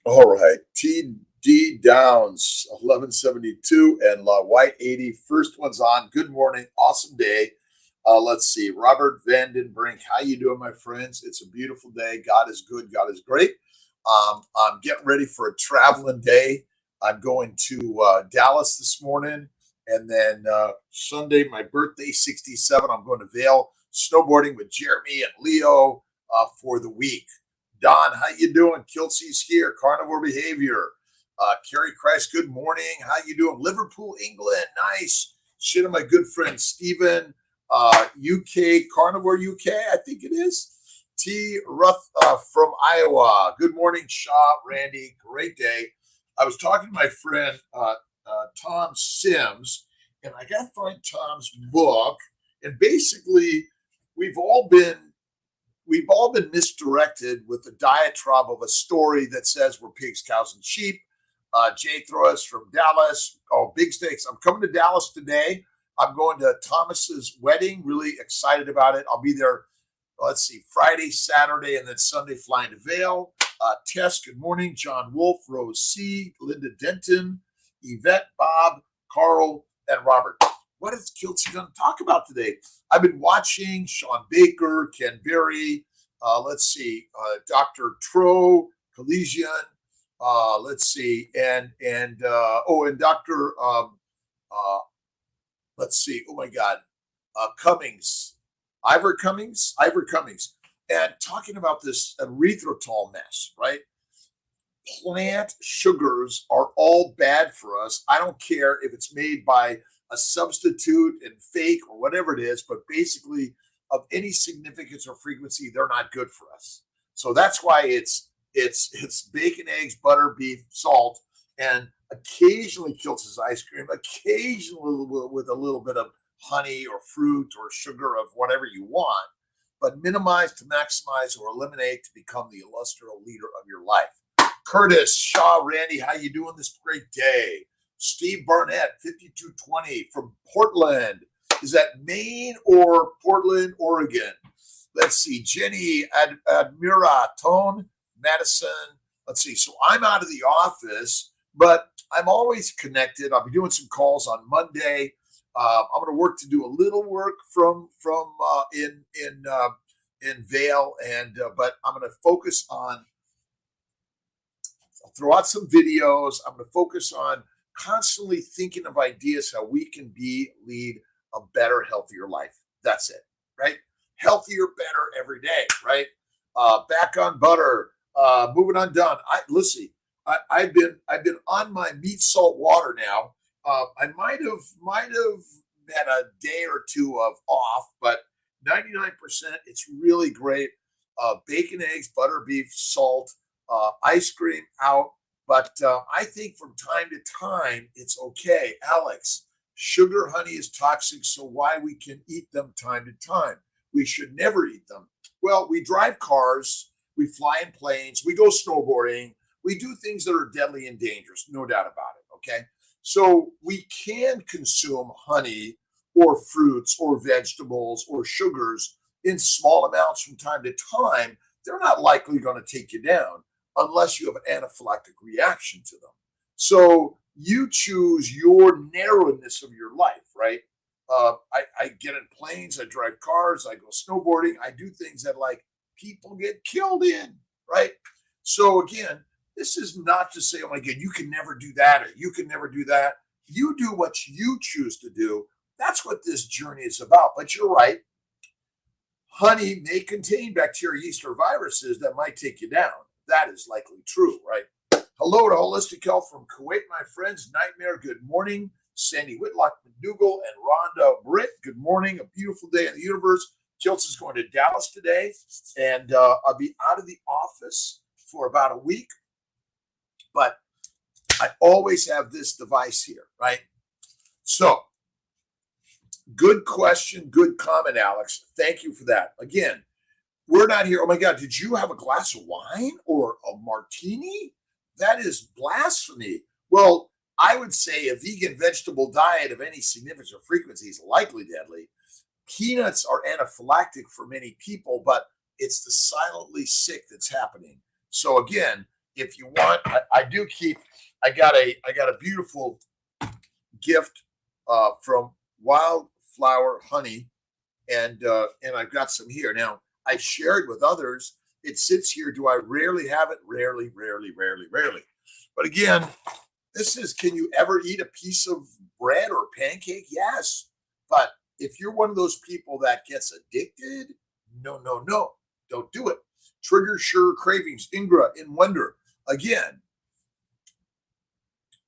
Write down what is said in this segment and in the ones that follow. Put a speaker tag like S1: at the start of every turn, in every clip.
S1: All right. TD Downs, 1172, and La White 80. First one's on. Good morning. Awesome day. Let's see. Robert Vandenbrink. How you doing, my friends? It's a beautiful day. God is good. God is great. I'm getting ready for a traveling day. I'm going to Dallas this morning. And then Sunday, my birthday, 67. I'm going to Vail snowboarding with Jeremy and Leo for the week. Don, how you doing? Kiltzy's here. Carnivore behavior. Carrie Christ, good morning. How you doing? Liverpool, England. Nice. Shit of my good friend Stephen. UK, Carnivore UK, I think it is. T. Ruth from Iowa. Good morning, Shaw, Randy. Great day. I was talking to my friend Tom Sims, and I got to find Tom's book. And basically, we've all been misdirected with the diatribe of a story that says we're pigs, cows, and sheep. Jay Throes from Dallas. Oh, big stakes. I'm coming to Dallas today. I'm going to Thomas's wedding. Really excited about it. I'll be there, let's see, Friday, Saturday, and then Sunday flying to Vail. Tess, good morning. John Wolf, Rose C., Linda Denton, Yvette, Bob, Carl, and Robert. What is Kiltz going to talk about today? I've been watching Sean Baker, Ken Berry, let's see, Dr. Tro, Collegian, let's see, and Dr. Let's see, oh my God, Cummings, Ivor Cummings, and talking about this erythritol mess, right? Plant sugars are all bad for us. I don't care if it's made by a substitute and fake or whatever it is, but basically of any significance or frequency, they're not good for us. So that's why it's bacon, eggs, butter, beef, salt, and occasionally Kiltz's ice cream, occasionally with a little bit of honey or fruit or sugar of whatever you want, but minimize to maximize or eliminate to become the illustrious leader of your life. Curtis, Shaw, Randy, how you doing this great day? Steve Barnett, 5220 from Portland. Is that Maine or Portland, Oregon? Let's see. Jenny, Admira, Tone, Madison. Let's see. So I'm out of the office, but I'm always connected. I'll be doing some calls on Monday. I'm going to work to do a little work from in Vail, and but I'm going to focus on. I'll throw out some videos. I'm going to focus on constantly thinking of ideas how we can lead a better, healthier life. That's it, right? Healthier, better every day, right? Back on butter, moving on done. I've been on my meat salt water now. I might have had a day or two of off, but 99%, it's really great. Bacon, eggs, butter, beef, salt, ice cream out. But I think from time to time, it's okay. Alex, sugar, honey is toxic, so why we can eat them time to time? We should never eat them. Well, we drive cars, we fly in planes, we go snowboarding, we do things that are deadly and dangerous, no doubt about it, okay? So we can consume honey or fruits or vegetables or sugars in small amounts from time to time. They're not likely going to take you down unless you have an anaphylactic reaction to them. So you choose your narrowness of your life, right? I get in planes, I drive cars, I go snowboarding, I do things that like people get killed in, right? So again, this is not to say, oh my God, you can never do that or you can never do that. You do what you choose to do. That's what this journey is about. But you're right. Honey may contain bacteria, yeast, or viruses that might take you down. That is likely true, right? Hello to Holistic Health from Kuwait, my friends. Nightmare, good morning. Sandy Whitlock, McDougall, and Rhonda Britt, good morning. A beautiful day in the universe. Kiltz is going to Dallas today, and I'll be out of the office for about a week. But I always have this device here, right? So, good question, good comment, Alex. Thank you for that. Again, we're not here. Oh my God, did you have a glass of wine or a martini? That is blasphemy. Well, I would say a vegan vegetable diet of any significance or frequency is likely deadly. Peanuts are anaphylactic for many people, but it's the silently sick that's happening. So again, if you want, I do keep. I got a beautiful gift from Wildflower Honey, and I've got some here now. I shared with others. It sits here. Do I rarely have it? Rarely, rarely, rarely, rarely. But again, this is, can you ever eat a piece of bread or pancake? Yes. But if you're one of those people that gets addicted, no, no, no, don't do it. Trigger sugar cravings, Ingra in Wonder. Again,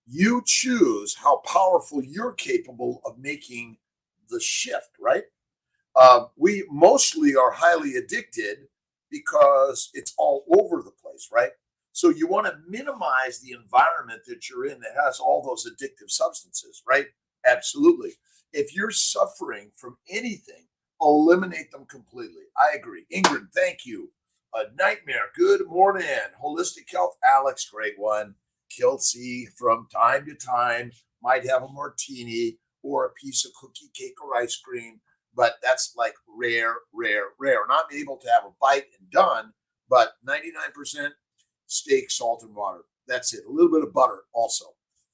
S1: you choose how powerful you're capable of making the shift, right? We mostly are highly addicted because it's all over the place, right? So you want to minimize the environment that you're in that has all those addictive substances, right? Absolutely. If you're suffering from anything, eliminate them completely. I agree. Ingrid, thank you. A nightmare. Good morning. Holistic Health, Alex, great one. Kiltzy, from time to time, might have a martini or a piece of cookie, cake, or ice cream, but that's like rare, rare, rare. Not able to have a bite and done, but 99% steak, salt, and water. That's it. A little bit of butter also.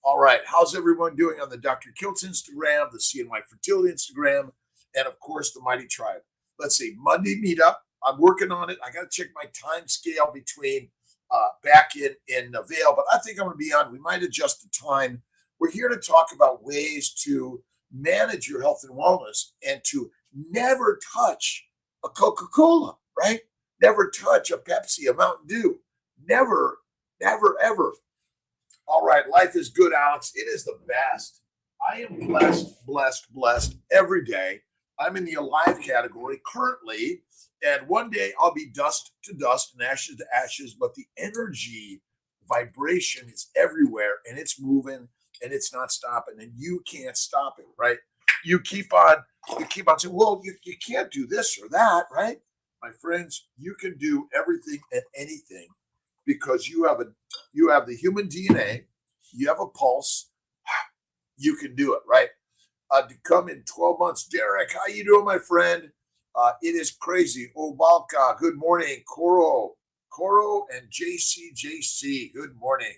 S1: All right. How's everyone doing on the Dr.Kiltz Instagram, the CNY Fertility Instagram, and of course the Mighty Tribe? Let's see. Monday meetup. I'm working on it. I got to check my time scale between back in Vail, but I think I'm going to be on. We might adjust the time. We're here to talk about ways to manage your health and wellness and to never touch a Coca-Cola, right? Never touch a Pepsi, a Mountain Dew. Never, never, ever. All right. Life is good, Alex. It is the best. I am blessed, blessed, blessed every day. I'm in the alive category currently, and one day I'll be dust to dust and ashes to ashes, but the energy vibration is everywhere, and it's moving, and it's not stopping, and you can't stop it, right? You keep on saying, well, you can't do this or that, right? My friends, you can do everything and anything because you have the human DNA, you have a pulse, you can do it, right? To come in 12 months. Derek, how you doing, my friend? It is crazy. Obalka, good morning. Coro and JC, good morning.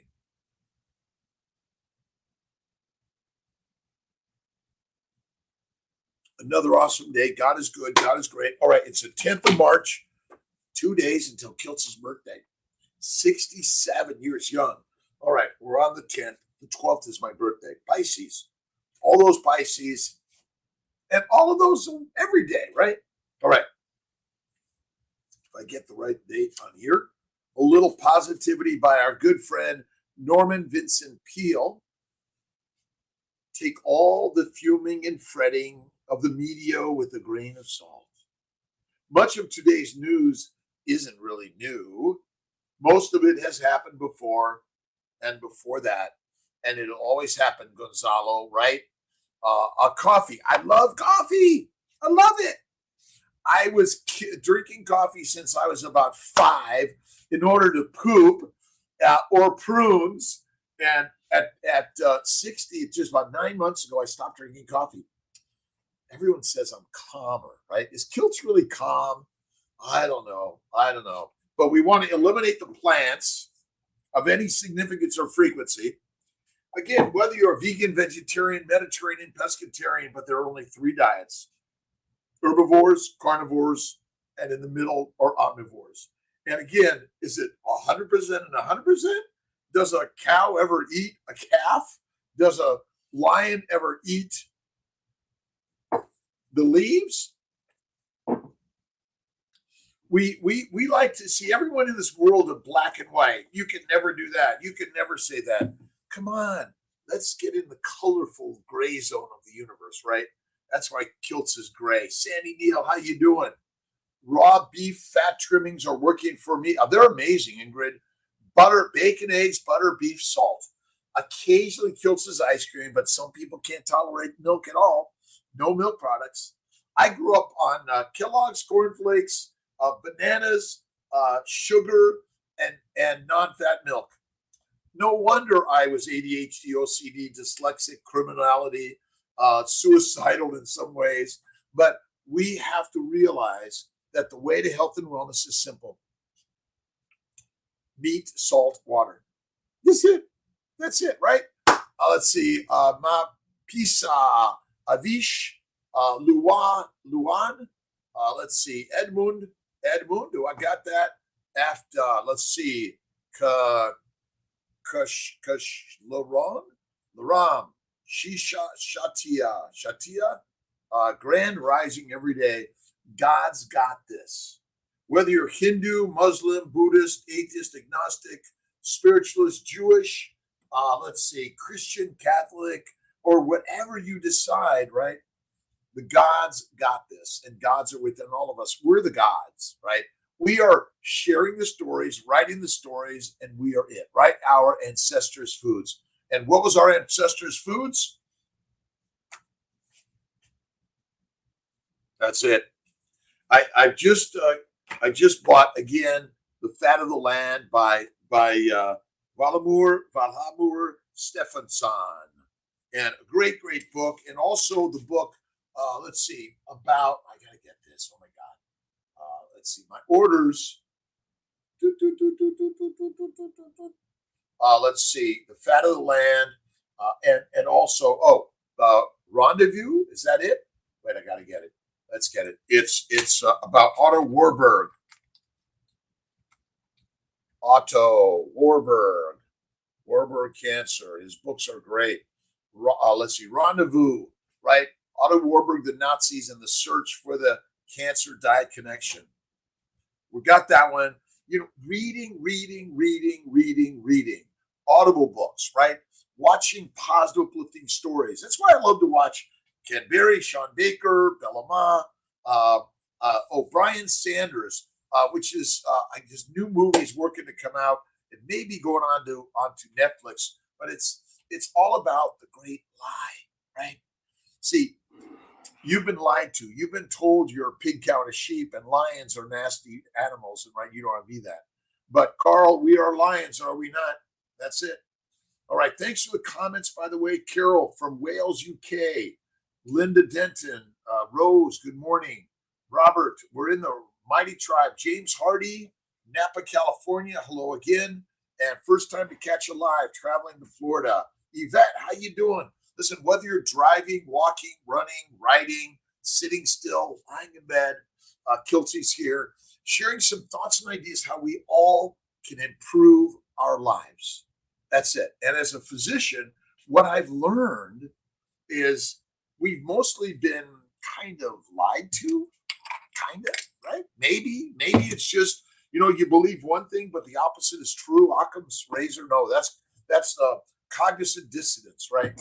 S1: Another awesome day. God is good. God is great. All right, it's the 10th of March, 2 days until Kiltz's birthday. 67 years young. All right, we're on the 10th. The 12th is my birthday. Pisces. All those Pisces, and all of those every day, right? All right. If I get the right date on here, a little positivity by our good friend Norman Vincent Peale. Take all the fuming and fretting of the media with a grain of salt. Much of today's news isn't really new. Most of it has happened before and before that, and it'll always happen, Gonzalo, right? Coffee. I love coffee. I love it. I was drinking coffee since I was about 5 in order to poop or prunes. And at 60, just about 9 months ago, I stopped drinking coffee. Everyone says I'm calmer, right? Is Kiltz really calm? I don't know. But we want to eliminate the plants of any significance or frequency. Again, whether you're a vegan, vegetarian, Mediterranean, pescatarian, but there are only 3 diets: herbivores, carnivores, and in the middle are omnivores. And again, is it 100% and 100%? Does a cow ever eat a calf? Does a lion ever eat the leaves? We like to see everyone in this world in black and white. You can never do that. You can never say that. Come on, let's get in the colorful gray zone of the universe, right? That's why Kiltz is gray. Sandy Neal, how you doing? Raw beef fat trimmings are working for me. They're amazing, Ingrid. Butter, bacon, eggs, butter, beef, salt. Occasionally Kiltz's ice cream, but some people can't tolerate milk at all. No milk products. I grew up on Kellogg's cornflakes, bananas, sugar, and non-fat milk. No wonder I was ADHD, OCD, dyslexic, criminality, suicidal in some ways. But we have to realize that the way to health and wellness is simple. meat, salt, water. That's it. That's it, right? Let's see. Ma Pisa Avish Luan. Let's see. Edmund. Do I got that? After, let's see. Kush Laram. Shatia. Grand rising every day. God's got this. Whether you're Hindu, Muslim, Buddhist, atheist, agnostic, spiritualist, Jewish, let's see, Christian, Catholic, or whatever you decide, right? The gods got this, and gods are within all of us. We're the gods, right? We are sharing the stories, writing the stories, and we are it, right? Our ancestors' foods. And what was our ancestors' foods? That's it. I just bought again The Fat of the Land by Valamur Stephenson, and a great book. And also the book, let's see, about, I gotta get this. Oh my God. Let's see, my orders. Let's see, The Fat of the Land, and also Rendezvous. Is that it? Wait, I gotta get it. Let's get it. It's about Otto Warburg. Warburg cancer. His books are great. Let's see, Rendezvous, right? Otto Warburg, the Nazis, and the search for the cancer diet connection. We got that one. You know, reading. Audible books, right? Watching positive, uplifting stories. That's why I love to watch Ken Berry, Sean Baker, Bellama, O'Brien Sanders, which is his new movie's working to come out. It may be going onto Netflix, but it's all about the great lie, right? See, you've been lied to. You've been told you're a pig, cow, and a sheep, and lions are nasty animals, and right, you don't want to be that. But Carl, we are lions, are we not? That's it. All right. Thanks for the comments, by the way. Carol from Wales, UK. Linda Denton, Rose, good morning. Robert, we're in the mighty tribe. James Hardy, Napa, California, hello again. And first time to catch a live, traveling to Florida. Yvette, how you doing? Listen, whether you're driving, walking, running, riding, sitting still, lying in bed, Kiltzy's here, sharing some thoughts and ideas how we all can improve our lives. That's it. And as a physician, what I've learned is we've mostly been kind of lied to, right? Maybe it's just, you believe one thing, but the opposite is true. Occam's razor. No, that's cognizant dissonance, right?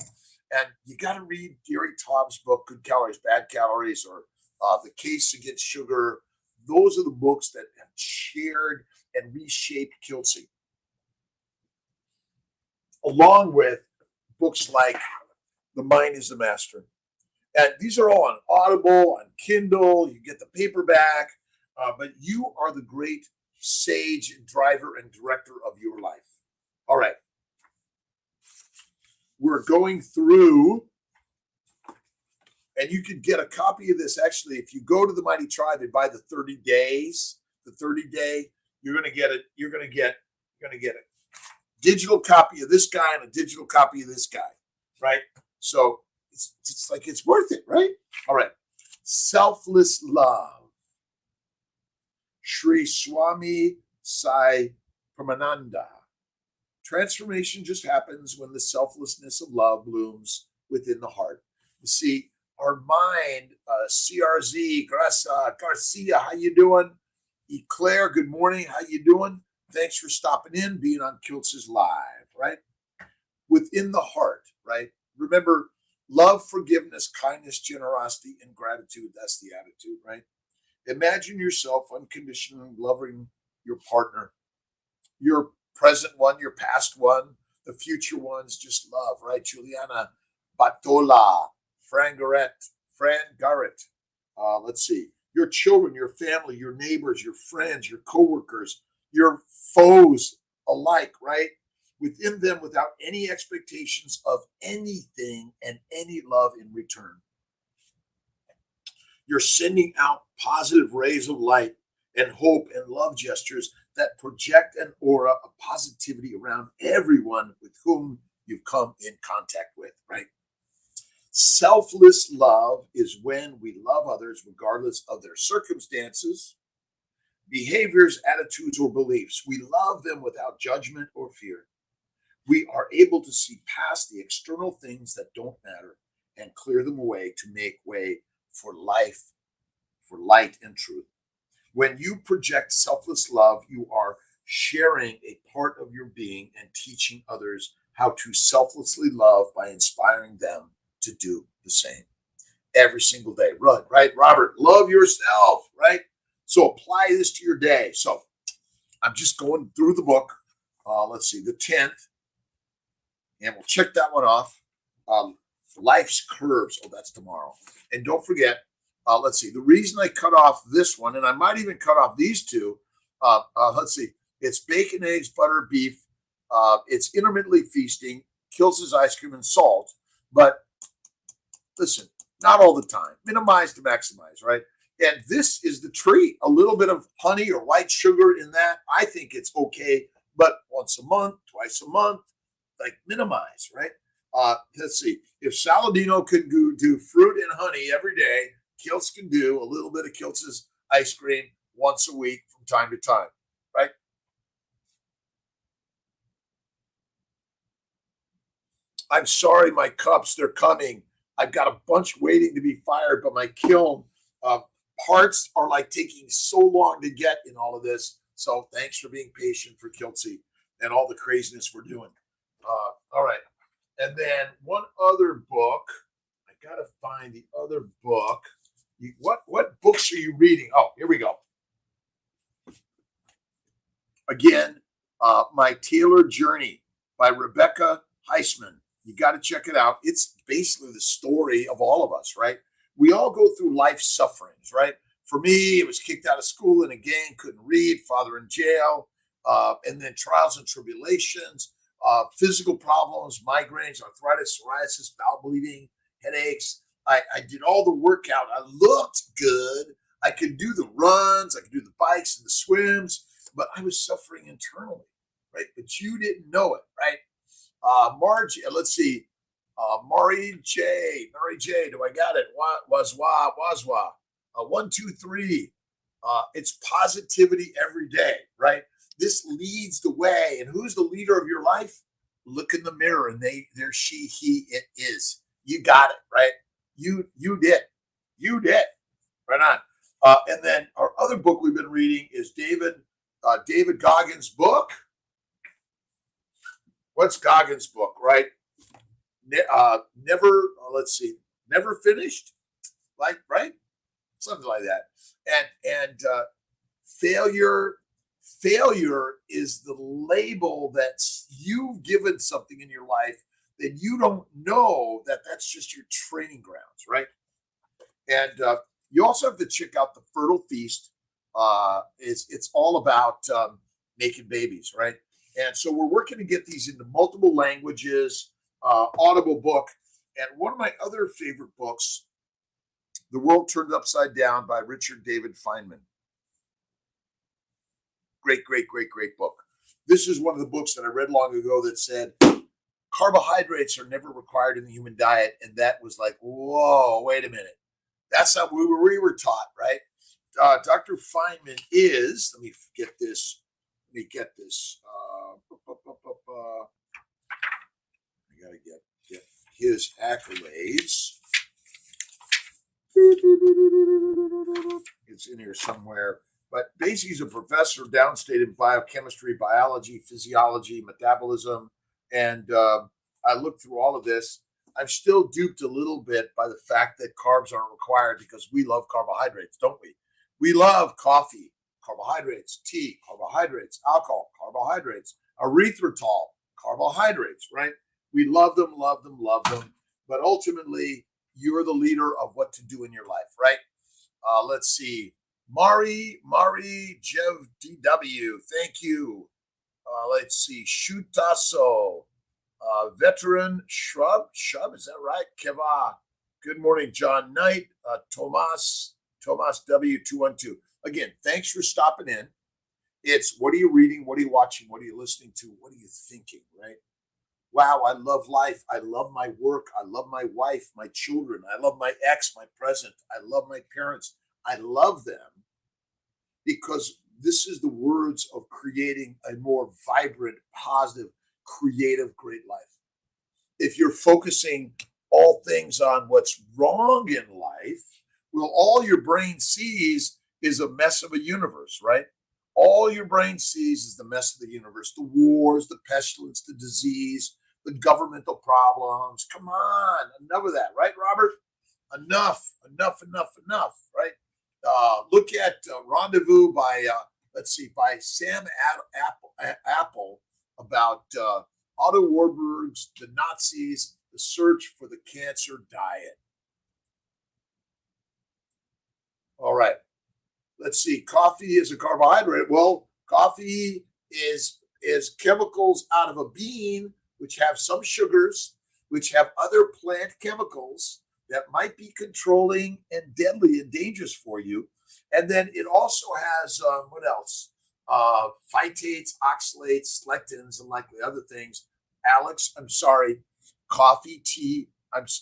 S1: And you got to read Gary Taub's book, Good Calories, Bad Calories, or The Case Against Sugar. Those are the books that have shared and reshaped Kiltzy, along with books like The Mind is the Master. And these are all on Audible, on Kindle. You get the paperback, but you are the great sage and driver and director of your life. All right. We're going through, and you can get a copy of this. Actually, if you go to the Mighty Tribe and buy the 30 days, the 30-day, you're going to get it. You're going to get a digital copy of this guy and a digital copy of this guy, right? So it's like it's worth it, right? All right. Selfless love. Sri Swami Sai Pramananda. Transformation just happens when the selflessness of love blooms within the heart. You see, our mind, CRZ, Garcia, how you doing? Eclair, good morning. How you doing? Thanks for stopping in, being on Kiltz's Live, right? Within the heart, right? Remember, love, forgiveness, kindness, generosity, and gratitude. That's the attitude, right? Imagine yourself unconditionally loving your partner, your present one, your past one, the future ones. Just love, right? Juliana Batola, Fran Garrett. Let's see. Your children, your family, your neighbors, your friends, your coworkers, your foes alike, right? Within them without any expectations of anything and any love in return. You're sending out positive rays of light and hope and love gestures that project an aura of positivity around everyone with whom you've come in contact with, right? Selfless love is when we love others regardless of their circumstances, behaviors, attitudes, or beliefs. We love them without judgment or fear. We are able to see past the external things that don't matter and clear them away to make way for life, for light and truth. When you project selfless love, you are sharing a part of your being and teaching others how to selflessly love by inspiring them to do the same every single day. Right, Robert? Love yourself, right? So apply this to your day. So I'm just going through the book. Let's see, the 10th, and we'll check that one off. Life's Curves. Oh, that's tomorrow. And don't forget, let's see, the reason I cut off this one, and I might even cut off these two, let's see, it's bacon, eggs, butter, beef. It's intermittently feasting, Kiltz's ice cream, and salt. But listen, not all the time. Minimize to maximize, right? And this is the treat. A little bit of honey or white sugar in that, I think it's okay. But once a month, twice a month, like minimize, right? Let's see. If Saladino can do fruit and honey every day, Kiltz can do a little bit of Kiltz's ice cream once a week from time to time, right? I'm sorry, my cups, they're coming. I've got a bunch waiting to be fired, but my kiln parts are like taking so long to get in all of this. So thanks for being patient for Kiltzy and all the craziness we're doing. All right. And then one other book. I got to find the other book. What books are you reading? Oh, here we go. Again, My Tailored Journey by Rebecca Heisman. You got to check it out. It's basically the story of all of us, right? We all go through life sufferings, right? For me, it was kicked out of school in a gang, couldn't read, father in jail, and then trials and tribulations, physical problems, migraines, arthritis, psoriasis, bowel bleeding, headaches. I did all the workout. I looked good. I could do the runs. I could do the bikes and the swims, but I was suffering internally, right? But you didn't know it, right? Margie, let's see. Mary J. Do I got it? Wazwa. 1, 2, 3. It's positivity every day, right? This leads the way. And who's the leader of your life? Look in the mirror, and there she, he, it is. You got it, right? You did. Right on. And then our other book we've been reading is David Goggins' book. What's Goggins' book, right? Never finished, like, right? Something like that. And failure is the label that you've given something in your life that you don't know that's just your training grounds, right? And you also have to check out the Fertile Feast. It's all about making babies, right? And so we're working to get these into multiple languages, Audible book. And one of my other favorite books, The World Turned Upside Down by Richard David Feynman. Great book. This is one of the books that I read long ago that said carbohydrates are never required in the human diet. And that was like, whoa, wait a minute. That's not what we were taught, right? Dr. Feynman is, let me get this. I got to get his accolades. It's in here somewhere. But basically, he's a professor of downstate in biochemistry, biology, physiology, metabolism. And I looked through all of this. I'm still duped a little bit by the fact that carbs aren't required because we love carbohydrates, don't we? We love coffee, carbohydrates, tea, carbohydrates, alcohol, carbohydrates, erythritol, carbohydrates, right? We love them. But ultimately, you're the leader of what to do in your life, right? Let's see. Mari Jev DW, thank you. Let's see. Shutaso, veteran Shrub, is that right? Keva, good morning. John Knight, Tomas W212. Again, thanks for stopping in. It's what are you reading? What are you watching? What are you listening to? What are you thinking, right? Wow, I love life. I love my work. I love my wife, my children. I love my ex, my present. I love my parents. I love them because this is the words of creating a more vibrant, positive, creative, great life. If you're focusing all things on what's wrong in life, well, all your brain sees is a mess of a universe, right? All your brain sees is the mess of the universe, the wars, the pestilence, the disease, the governmental problems. Come on, enough of that, right, Robert? Enough, enough, enough, enough, right? Look at Rendezvous by, let's see, by Sam Apple about Otto Warburg's The Nazis, The Search for the Cancer Diet. All right. Let's see. Coffee is a carbohydrate. Well, coffee is chemicals out of a bean, which have some sugars, which have other plant chemicals that might be controlling and deadly and dangerous for you. And then it also has what else? Phytates, oxalates, lectins, and likely other things. Alex, I'm sorry, coffee, tea,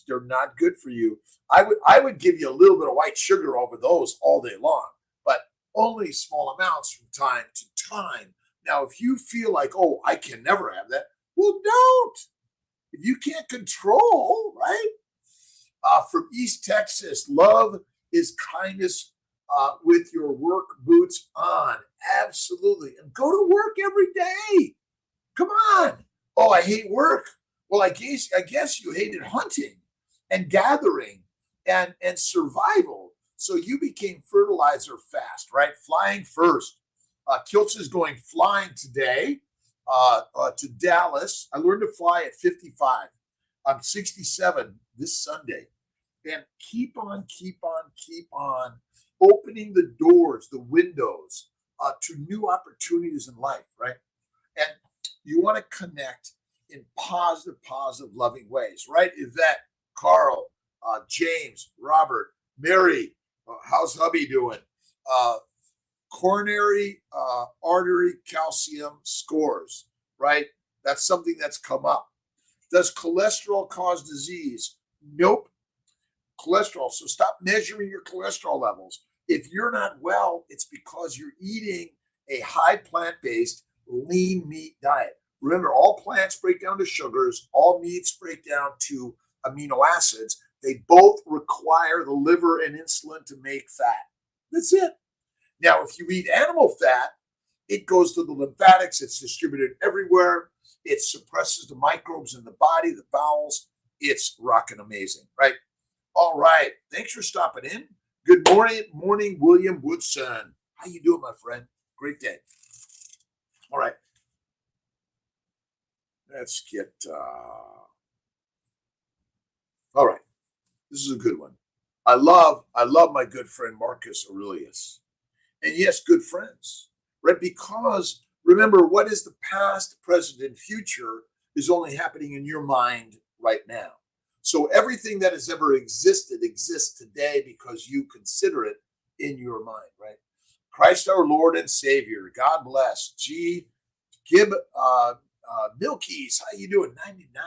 S1: they're not good for you. I would give you a little bit of white sugar over those all day long, but only small amounts from time to time. Now, if you feel like, oh, I can never have that, well, don't. If you can't control, right? From East Texas, love is kindness with your work boots on. Absolutely. And go to work every day. Come on. Oh, I hate work. Well, I guess you hated hunting and gathering and survival. So you became fertilizer fast, right? Flying first. Kiltz is going flying today to Dallas. I learned to fly at 55. I'm 67 this Sunday. And keep on, keep on, keep on opening the doors, the windows to new opportunities in life, right? And you want to connect in positive, loving ways, right? Yvette, Carl, James, Robert, Mary, how's hubby doing? Coronary artery calcium scores, right? That's something that's come up. Does cholesterol cause disease? Nope. Cholesterol. So stop measuring your cholesterol levels. If you're not well, it's because you're eating a high plant-based, lean meat diet. Remember, all plants break down to sugars, all meats break down to amino acids. They both require the liver and insulin to make fat. That's it. Now, if you eat animal fat, it goes to the lymphatics. It's distributed everywhere. It suppresses the microbes in the body, the bowels. It's rocking amazing, right? All right. Thanks for stopping in. Good morning, William Woodson. How you doing, my friend? Great day. All right. Let's get, all right. This is a good one. I love my good friend, Marcus Aurelius. And yes, good friends, right? Because remember, what is the past, present, and future is only happening in your mind right now. So everything that has ever existed exists today because you consider it in your mind, right? Christ our Lord and Savior, God bless. G. Gib Milkies, how you doing? 99.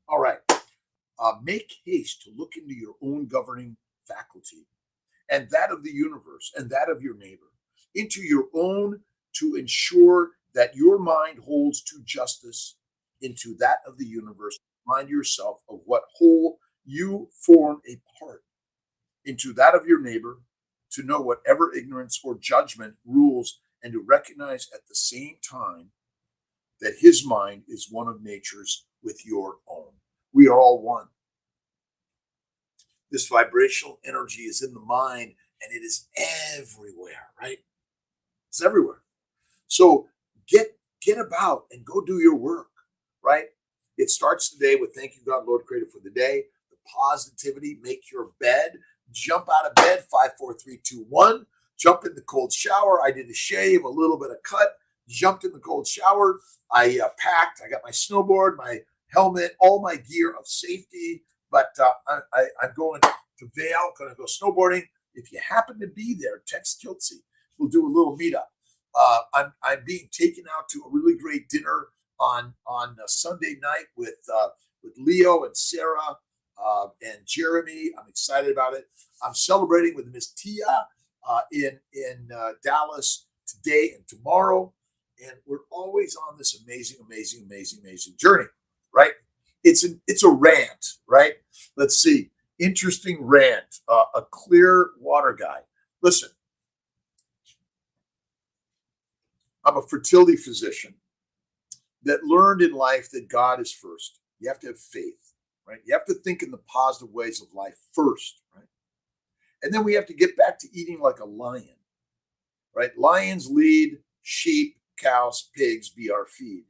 S1: All right. Make haste to look into your own governing faculty and that of the universe and that of your neighbor, into your own to ensure that your mind holds to justice, into that of the universe. Remind yourself of what whole you form a part, into that of your neighbor, to know whatever ignorance or judgment rules, and to recognize at the same time that his mind is one of nature's with your own. We are all one. This vibrational energy is in the mind and it is everywhere, right? It's everywhere. So get about and go do your work, right? It starts today with thank you, God, Lord, Creator, for the day. The positivity, make your bed, jump out of bed, 5, 4, 3, 2, 1. Jump in the cold shower. I did a shave, a little bit of cut, jumped in the cold shower. I packed. I got my snowboard, my helmet, all my gear of safety. But I'm going to Vail, going to go snowboarding. If you happen to be there, text Kiltzy. We'll do a little meetup. I'm being taken out to a really great dinner on a Sunday night with Leo and Sarah and Jeremy. I'm excited about it. I'm celebrating with Miss Tia in Dallas today and tomorrow, and we're always on this amazing journey, right? It's a rant, right? Let's see. Interesting rant. A clear water guy. Listen, I'm a fertility physician that learned in life that God is first. You have to have faith, right? You have to think in the positive ways of life first, right? And then we have to get back to eating like a lion, right? Lions lead, sheep, cows, pigs be our feed.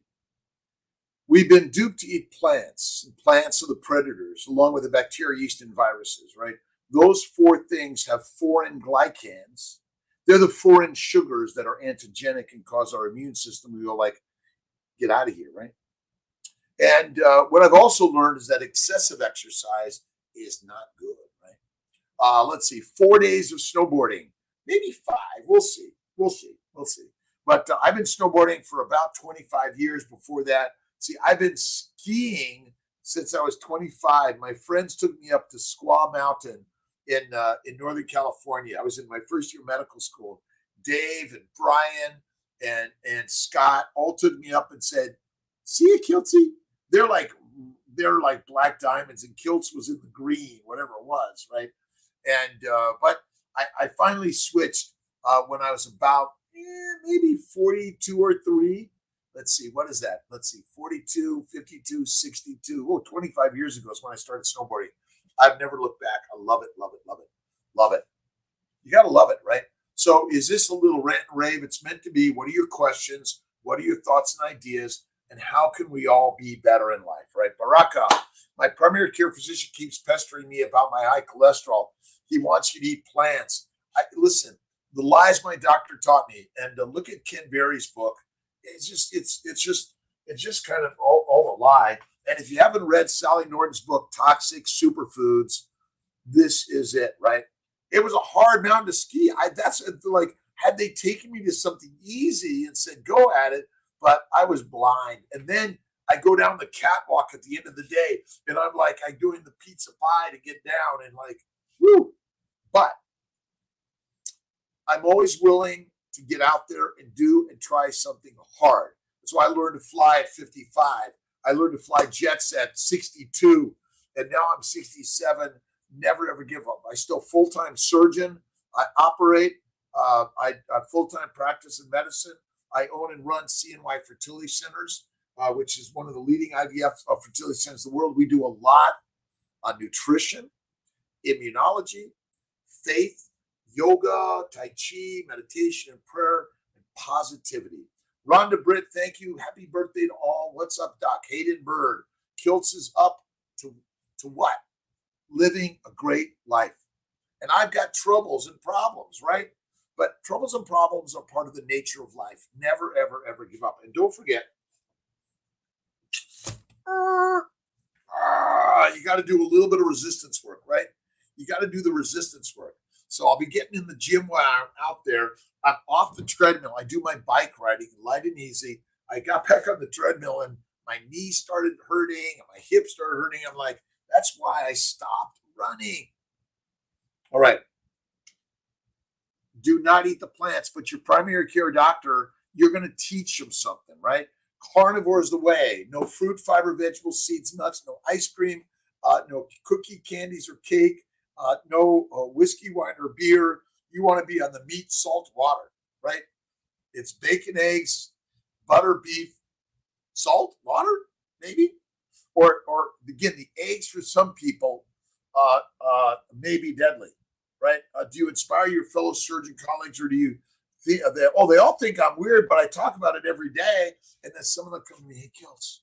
S1: We've been duped to eat plants, and plants are the predators, along with the bacteria, yeast, and viruses, right? Those four things have foreign glycans. They're the foreign sugars that are antigenic and cause our immune system to go like, get out of here, right? And what I've also learned is that excessive exercise is not good, right? Let's see, 4 days of snowboarding, maybe 5. We'll see. But I've been snowboarding for about 25 years. Before that, see, I've been skiing since I was 25. My friends took me up to Squaw Mountain in Northern California. I was in my first year of medical school. Dave and Brian and Scott all took me up and said, "See you, Kiltzy." They're like black diamonds, and Kiltz was in the green, whatever it was, right? And but I finally switched when I was about maybe 42 or 3. Let's see, what is that? Let's see, 42, 52, 62. Oh, 25 years ago is when I started snowboarding. I've never looked back. I love it. You got to love it, right? So is this a little rant and rave? It's meant to be. What are your questions? What are your thoughts and ideas? And how can we all be better in life, right? Baraka, my primary care physician keeps pestering me about my high cholesterol. He wants you to eat plants. Listen, the lies my doctor taught me, and look at Ken Berry's book. It's just kind of all a lie. And if you haven't read Sally Norton's book, Toxic Superfoods, this is it, right? It was a hard mountain to ski. That's like, had they taken me to something easy and said, go at it, but I was blind. And then I go down the catwalk at the end of the day, and I'm like, I'm doing the pizza pie to get down, and like, whoo. But I'm always willing to get out there and do and try something hard. That's why I learned to fly at 55. I learned to fly jets at 62, and now I'm 67. Never ever give up. I still full-time surgeon. I operate. I full-time practice in medicine. I own and run CNY Fertility Centers, which is one of the leading IVF fertility centers in the world. We do a lot on nutrition, immunology, faith, yoga, tai chi, meditation, and prayer, and positivity. Rhonda Britt, thank you. Happy birthday to all. What's up, Doc? Hayden Bird. Kiltz is up to what? Living a great life. And I've got troubles and problems, right? But troubles and problems are part of the nature of life. Never, ever, ever give up. And don't forget, you got to do a little bit of resistance work, right? You got to do the resistance work. So I'll be getting in the gym while I'm out there. I'm off the treadmill. I do my bike riding light and easy. I got back on the treadmill and my knees started hurting and my hips started hurting. I'm like, that's why I stopped running. All right. Do not eat the plants, but your primary care doctor, you're going to teach them something, right? Carnivore is the way. No fruit, fiber, vegetables, seeds, nuts, no ice cream, no cookie, candies, or cake, no whiskey, wine, or beer. You want to be on the meat, salt, water, right? It's bacon, eggs, butter, beef, salt, water, maybe. Or again, the eggs for some people may be deadly, right? Do you inspire your fellow surgeon colleagues, or do you think they all think I'm weird, but I talk about it every day, and then some of them come to me, "Hey, Kiltz,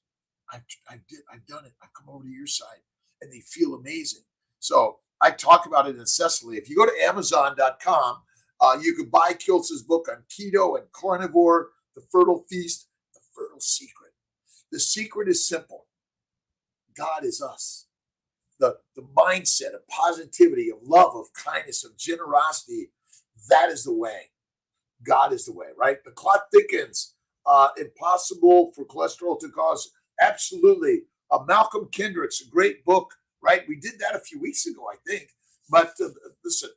S1: I've done it. I've come over to your side," and they feel amazing. So I talk about it incessantly. If you go to Amazon.com, you can buy Kiltz's book on keto and carnivore, The Fertile Feast, The Fertile Secret. The secret is simple. God is us. The mindset of positivity, of love, of kindness, of generosity, that is the way. God is the way, right? The clot thickens. Impossible for cholesterol to cause. Absolutely. Malcolm Kendrick's a great book, right? We did that a few weeks ago, I think. But listen,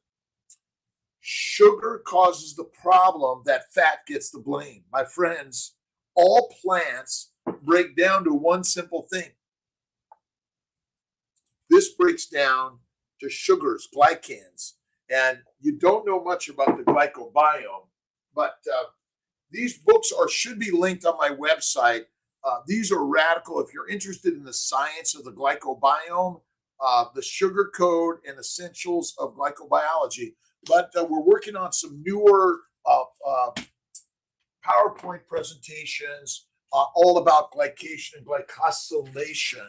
S1: sugar causes the problem that fat gets the blame. My friends, all plants break down to one simple thing. This breaks down to sugars, glycans. And you don't know much about the glycobiome, but these books should be linked on my website. These are radical. If you're interested in the science of the glycobiome, the sugar code and essentials of glycobiology. But we're working on some newer PowerPoint presentations all about glycation and glycosylation.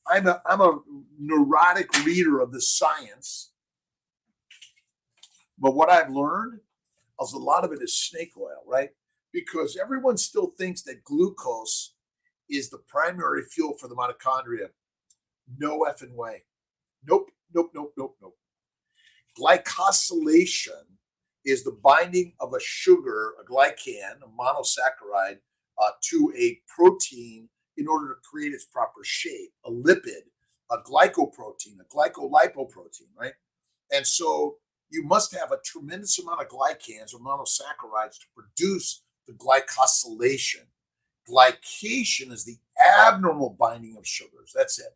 S1: I'm a neurotic reader of the science, but what I've learned is a lot of it is snake oil, right? Because everyone still thinks that glucose is the primary fuel for the mitochondria. No effing way. Nope, nope, nope, nope, nope. Glycosylation is the binding of a sugar, a glycan, a monosaccharide, to a protein in order to create its proper shape, a lipid, a glycoprotein, a glycolipoprotein, right? And so you must have a tremendous amount of glycans or monosaccharides to produce the glycosylation. Glycation is the abnormal binding of sugars. That's it.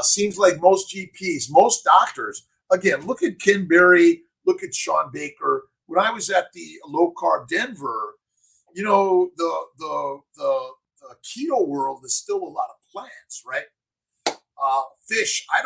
S1: Seems like most GPs, most doctors, again, look at Ken Berry, look at Sean Baker. When I was at the low carb Denver, you know, the keto world is still a lot of plants, right? Fish. I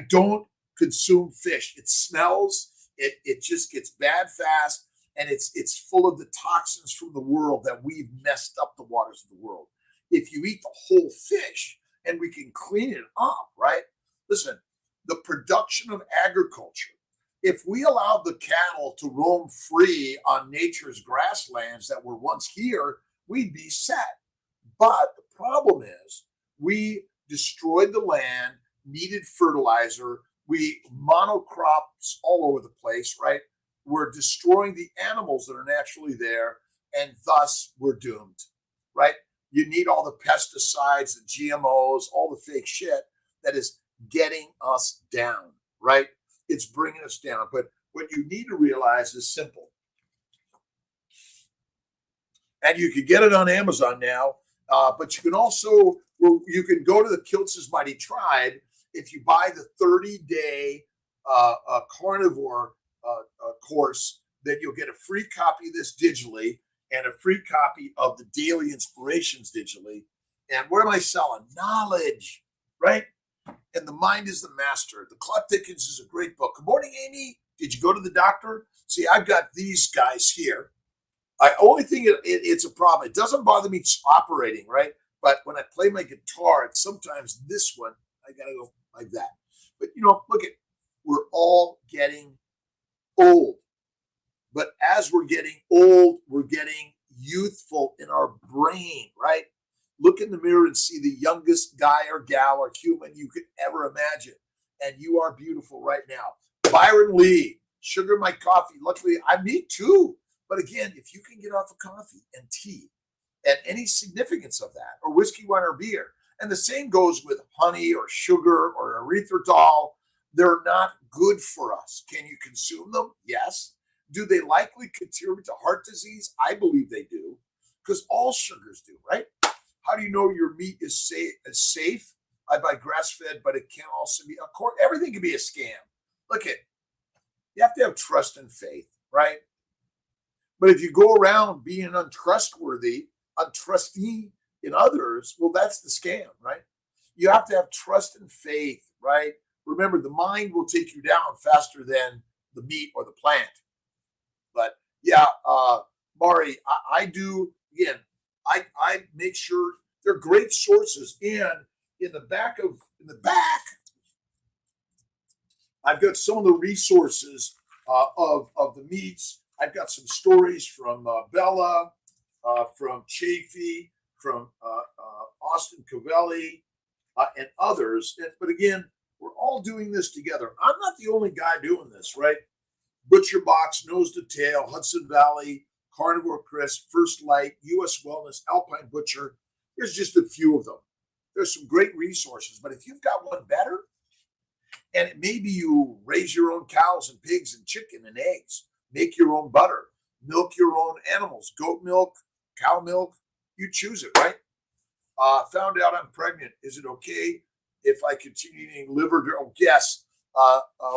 S1: don't consume fish. It smells. It just gets bad fast, and it's full of the toxins from the world that we've messed up the waters of the world. If you eat the whole fish and we can clean it up, right? Listen, the production of agriculture. If we allowed the cattle to roam free on nature's grasslands that were once here, we'd be set. But the problem is we destroyed the land, needed fertilizer, we monocrops all over the place, right? We're destroying the animals that are naturally there, and thus we're doomed, right? You need all the pesticides, the GMOs, all the fake shit that is getting us down, right? It's bringing us down. But what you need to realize is simple. And you can get it on Amazon now, but you can also, you can go to the Kiltz's Mighty Tribe. If you buy the 30-day Carnivore course, then you'll get a free copy of this digitally and a free copy of the daily inspirations digitally. And what am I selling? Knowledge, right? And the mind is the master. The Clot Thickens is a great book. Good morning, Amy. Did you go to the doctor? See, I've got these guys here. I only think it's a problem. It doesn't bother me operating, right? But when I play my guitar, it's sometimes this one, I got to go like that. But, you know, look at, we're all getting old. But as we're getting old, we're getting youthful in our brain, right? Look in the mirror and see the youngest guy or gal or human you could ever imagine. And you are beautiful right now. Byron Lee, sugar my coffee. Luckily, me too. But again, if you can get off of coffee and tea and any significance of that, or whiskey, wine, or beer, and the same goes with honey or sugar or erythritol, they're not good for us. Can you consume them? Yes. Do they likely contribute to heart disease? I believe they do, because all sugars do, right? How do you know your meat is safe? I buy grass-fed, but it can also be, of course, everything can be a scam. Look at, you have to have trust and faith, right? But if you go around being untrustworthy, untrusting in others, well, that's the scam, right? You have to have trust and faith, right? Remember, the mind will take you down faster than the meat or the plant. But yeah, Mari, I do, again, I make sure they're great sources. And in the back, I've got some of the resources of the meats. I've got some stories from Bella, from Chafee, from Austin Covelli, and others. But again, we're all doing this together. I'm not the only guy doing this, right? Butcher Box, Nose to Tail, Hudson Valley, Carnivore Course, First Light, US Wellness, Alpine Butcher. There's just a few of them. There's some great resources, but if you've got one better, and maybe you raise your own cows and pigs and chicken and eggs, make your own butter, milk your own animals, goat milk, cow milk, you choose it, right? Found out I'm pregnant. Is it okay if I continue eating liver? Oh, yes.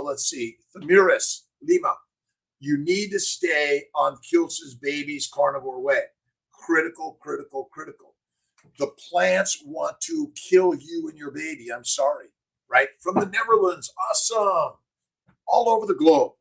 S1: Let's see. Thamiris Lima. You need to stay on Kiltz's Baby's Carnivore Way. Critical, critical, critical. The plants want to kill you and your baby. I'm sorry, right? From the Netherlands. Awesome. All over the globe.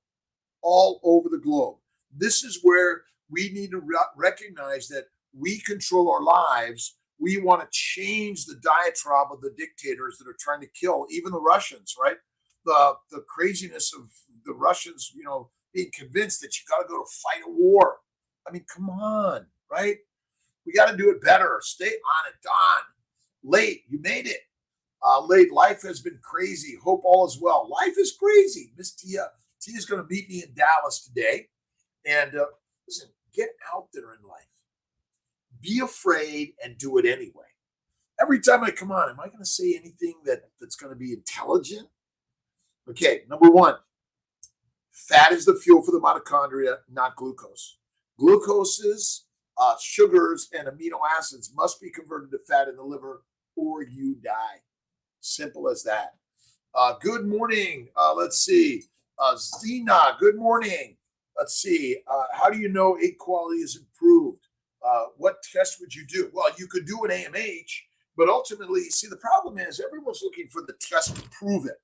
S1: All over the globe. This is where we need to recognize that we control our lives. We want to change the diatribe of the dictators that are trying to kill, even the Russians, right? The craziness of the Russians, being convinced that you got to go to fight a war. I mean, come on, right? We got to do it better. Stay on it, Don. Late, you made it. Late, life has been crazy. Hope all is well. Life is crazy. Miss Tia. Tia's going to meet me in Dallas today. And listen, get out there in life. Be afraid and do it anyway. Every time I come on, am I going to say anything that's going to be intelligent? Okay, number one, fat is the fuel for the mitochondria, not glucose. Glucoses, sugars, and amino acids must be converted to fat in the liver or you die. Simple as that. Good morning. Let's see. Zena, good morning. Let's see. How do you know egg quality is improved? What test would you do? Well, you could do an AMH, but ultimately, see, the problem is everyone's looking for the test to prove it.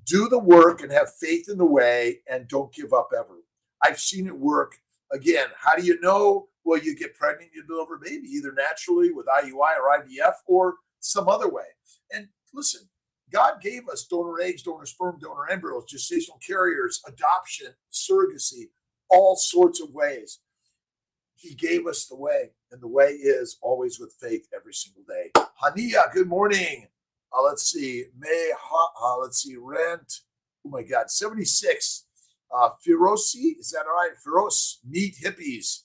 S1: Do the work and have faith in the way and don't give up ever. I've seen it work. Again, how do you know? Well, you get pregnant, you deliver a baby, either naturally with IUI or IVF or some other way. And listen, God gave us donor eggs, donor sperm, donor embryos, gestational carriers, adoption, surrogacy, all sorts of ways. He gave us the way, and the way is always with faith every single day. Hania, good morning. Let's see. Let's see. Rent. Oh my God. 76. Firosi. Is that all right? Firos. Meet hippies.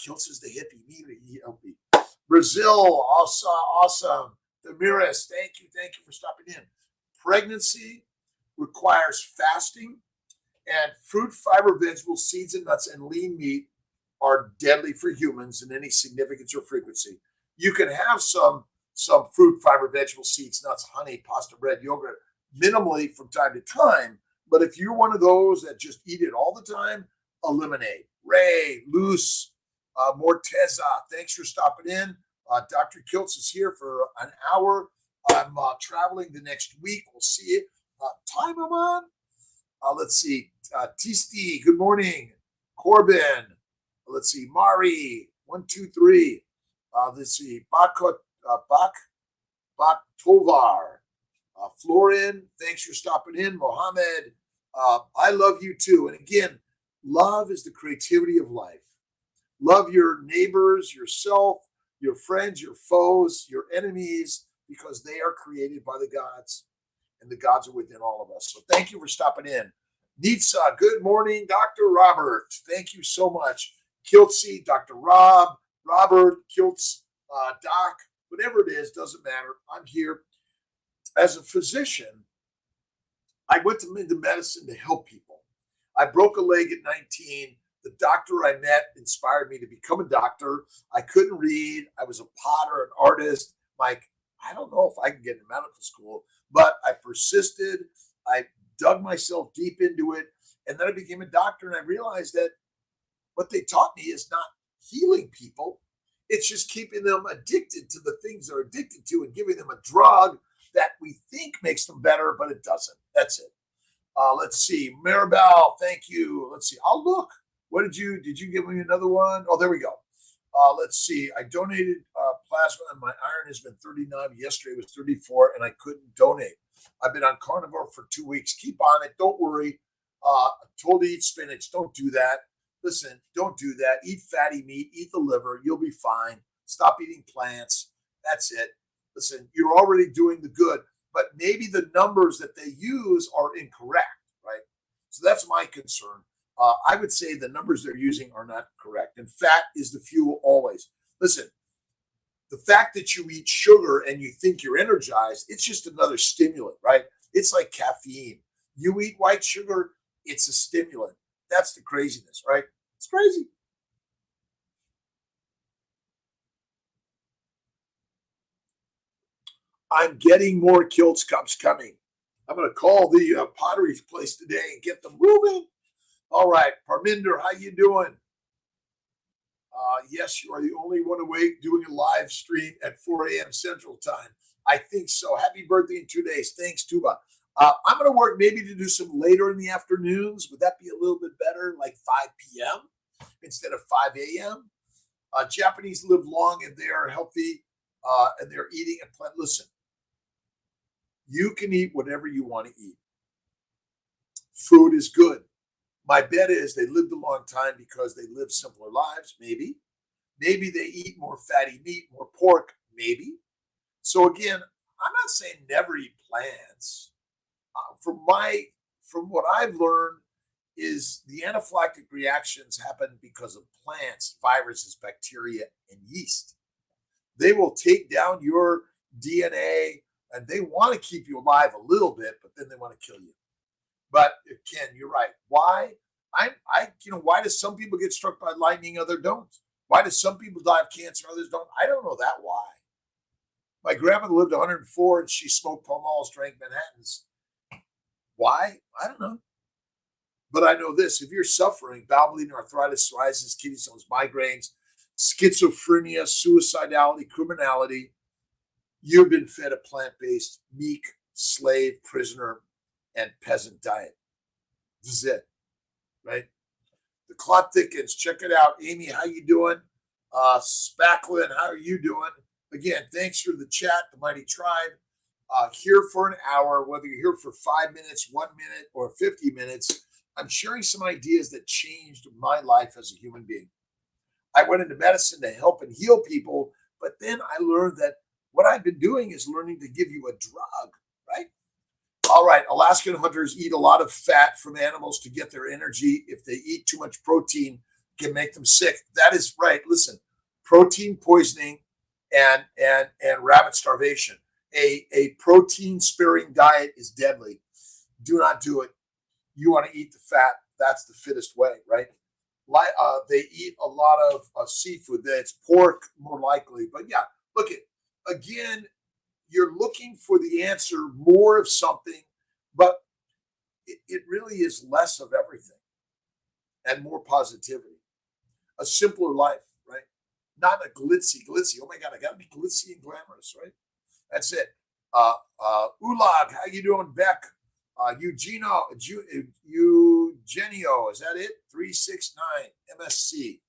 S1: Kiltz is the hippie. Meet hippie. Brazil. Awesome. Damiris. Thank you for stopping in. Pregnancy requires fasting, and fruit, fiber, vegetable, seeds, and nuts, and lean meat are deadly for humans in any significance or frequency. You can have some fruit, fiber, vegetable, seeds, nuts, honey, pasta, bread, yogurt, minimally from time to time. But if you're one of those that just eat it all the time, eliminate. Ray, Luce, Morteza, thanks for stopping in. Dr. Kiltz is here for an hour. I'm traveling the next week. We'll see you. Time I'm on. Let's see. Tisti, good morning. Corbin. Let's see. Mari, 1, 2, 3. Let's see. Bak Tovar. Florin, thanks for stopping in. Mohammed, I love you too. And again, love is the creativity of life. Love your neighbors, yourself, your friends, your foes, your enemies, because they are created by the gods, and the gods are within all of us. So thank you for stopping in. Nitsa, good morning. Dr. Robert, thank you so much. Kiltzy, Dr. Rob, Robert, Kiltz, Doc, whatever it is, doesn't matter. I'm here. As a physician, I went into medicine to help people. I broke a leg at 19. The doctor I met inspired me to become a doctor. I couldn't read. I was a potter, an artist. Like, I don't know if I can get into medical school, but I persisted. I dug myself deep into it. And then I became a doctor, and I realized that what they taught me is not healing people. It's just keeping them addicted to the things they're addicted to and giving them a drug that we think makes them better, but it doesn't. That's it. Let's see. Maribel, thank you. Let's see. I'll look. What did you give me another one? Oh, there we go. Let's see. I donated plasma, and my iron has been 39. Yesterday was 34, and I couldn't donate. I've been on carnivore for 2 weeks. Keep on it. Don't worry. Told to eat spinach. Don't do that. Listen, don't do that. Eat fatty meat. Eat the liver. You'll be fine. Stop eating plants. That's it. Listen, you're already doing the good, but maybe the numbers that they use are incorrect, right? So that's my concern. I would say the numbers they're using are not correct. And fat is the fuel always. Listen, the fact that you eat sugar and you think you're energized, it's just another stimulant, right? It's like caffeine. You eat white sugar, it's a stimulant. That's the craziness, right? It's crazy. I'm getting more Kiltz cups coming. I'm going to call the pottery place today and get them moving. All right, Parminder, how you doing? Yes, you are the only one awake doing a live stream at 4 a.m. Central Time. I think so. Happy birthday in 2 days. Thanks, Tuba. I'm going to work maybe to do some later in the afternoons. Would that be a little bit better, like 5 p.m. instead of 5 a.m.? Japanese live long and they are healthy and they're eating a plant. Listen, you can eat whatever you want to eat. Food is good. My bet is they lived a long time because they lived simpler lives, maybe. Maybe they eat more fatty meat, more pork, maybe. So again, I'm not saying never eat plants. From what I've learned is the anaphylactic reactions happen because of plants, viruses, bacteria, and yeast. They will take down your DNA and they want to keep you alive a little bit, but then they want to kill you. But Ken, you're right. Why? Why does some people get struck by lightning, others don't? Why do some people die of cancer, others don't? I don't know that why. My grandmother lived 104 and she smoked Pall Malls, drank Manhattans. Why? I don't know. But I know this: if you're suffering bowel bleeding, arthritis, psoriasis, kidney stones, migraines, schizophrenia, suicidality, criminality, you've been fed a plant-based, meek, slave, prisoner, and peasant diet. This is it, right? The clot thickens. Check it out. Amy, how you doing? Spacklin, how are you doing? Again, thanks for the chat, the mighty tribe. Here for an hour, whether you're here for 5 minutes, 1 minute, or 50 minutes, I'm sharing some ideas that changed my life as a human being. I went into medicine to help and heal people, but then I learned that what I've been doing is learning to give you a drug, right? All right, Alaskan hunters eat a lot of fat from animals to get their energy. If they eat too much protein, it can make them sick. That is right. Listen, protein poisoning and rabbit starvation. A protein sparing diet is deadly. Do not do it. You want to eat the fat. That's the fittest way, right? They eat a lot of seafood. That's pork more likely. But yeah, look at again. You're looking for the answer, more of something, but it really is less of everything and more positivity. A simpler life, right? Not a glitzy. Oh my God, I got to be glitzy and glamorous, right? That's it. Ulag, how you doing, Beck? Eugenio, is that it? 369 MSC.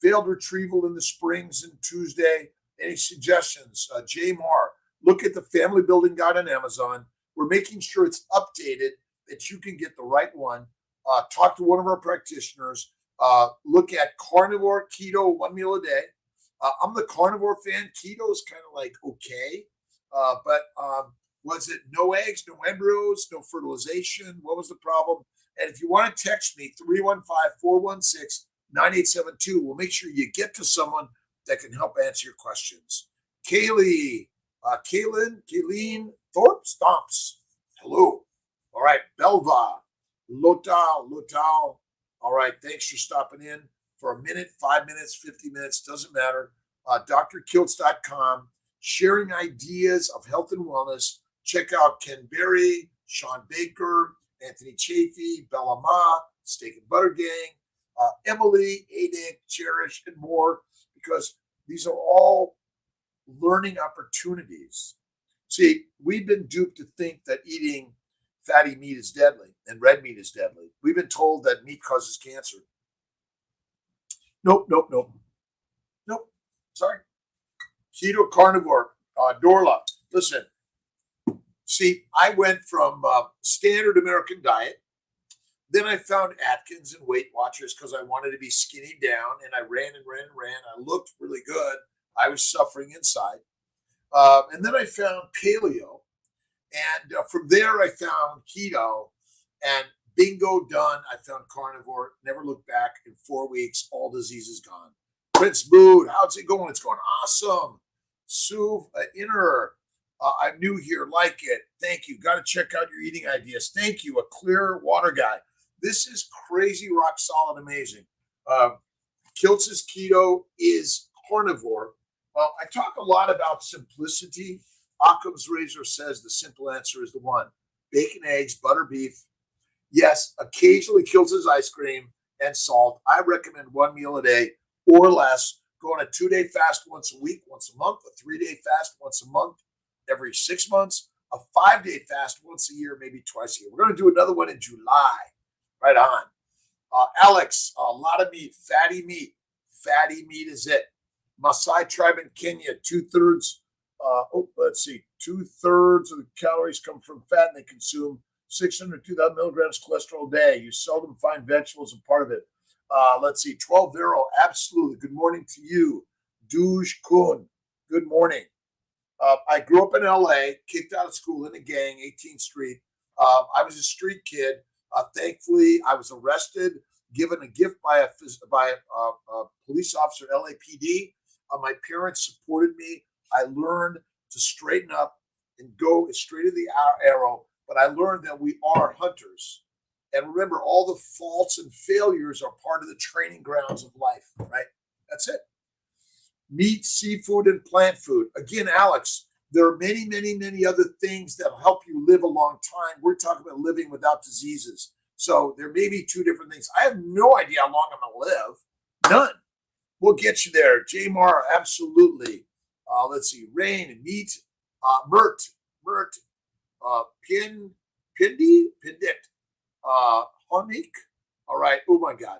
S1: Failed retrieval in the Springs and Tuesday. Any suggestions? J. Marr, look at the family building guide on Amazon. We're making sure it's updated that you can get the right one. Talk to one of our practitioners. Look at carnivore, keto, 1 meal a day. I'm the carnivore fan. Keto is kind of like okay. But was it no eggs, no embryos, no fertilization? What was the problem? And if you want to text me, 315-416-9872, we'll make sure you get to someone that can help answer your questions. Kayleen Thorpe Stomps. Hello. All right. Belva. Lotal. All right. Thanks for stopping in for a minute, 5 minutes, 50 minutes. Doesn't matter. DrKiltz.com. Sharing ideas of health and wellness. Check out Ken Berry, Sean Baker, Anthony Chafee, Bella Ma, Steak and Butter Gang, Emily, Adic, Cherish, and more, because these are all learning opportunities. See, we've been duped to think that eating fatty meat is deadly and red meat is deadly. We've been told that meat causes cancer. Nope. Sorry. Keto carnivore, Dorla. Listen, see, I went from standard American diet. Then I found Atkins and Weight Watchers because I wanted to be skinny down, and I ran. I looked really good. I was suffering inside. And then I found paleo. And from there, I found keto. And Bingo, done. I found carnivore. Never looked back. In 4 weeks, all diseases gone. Prince Mood, how's it going? It's going awesome. Suv Inner, I'm new here. Like it. Thank you. Got to check out your eating ideas. Thank you. A clear water guy. This is crazy, rock solid, amazing. Kiltz's keto is carnivore. Well, I talk a lot about simplicity. Occam's razor says the simple answer is the one. Bacon, eggs, butter, beef. Yes, occasionally Kiltz's ice cream and salt. I recommend one meal a day or less. Go on a 2-day fast once a week, once a month, a 3-day fast once a month, every 6 months, a 5-day fast once a year, maybe twice a year. We're going to do another one in July. Right on. Alex, a lot of meat, fatty meat. Fatty meat is it. Maasai tribe in Kenya, 2/3, let's see, 2/3 of the calories come from fat, and they consume 600 to 2,000 milligrams cholesterol a day. You seldom find vegetables as part of it. Let's see, 12 Vero, absolutely. Good morning to you. Duj Kun, good morning. I grew up in LA, kicked out of school in a gang, 18th Street. I was a street kid. Thankfully, I was arrested, given a gift by a police officer, LAPD. My parents supported me. I learned to straighten up and go straight to the arrow. But I learned that we are hunters. And remember, all the faults and failures are part of the training grounds of life, right? That's it. Meat, seafood, and plant food. Again, Alex, there are many, many, many other things that will help you live a long time. We're talking about living without diseases. So there may be two different things. I have no idea how long I'm going to live. None. We'll get you there. J Mara, absolutely. Let's see. Rain and meat. Mert. Pindit. Honik. All right. Oh, my God.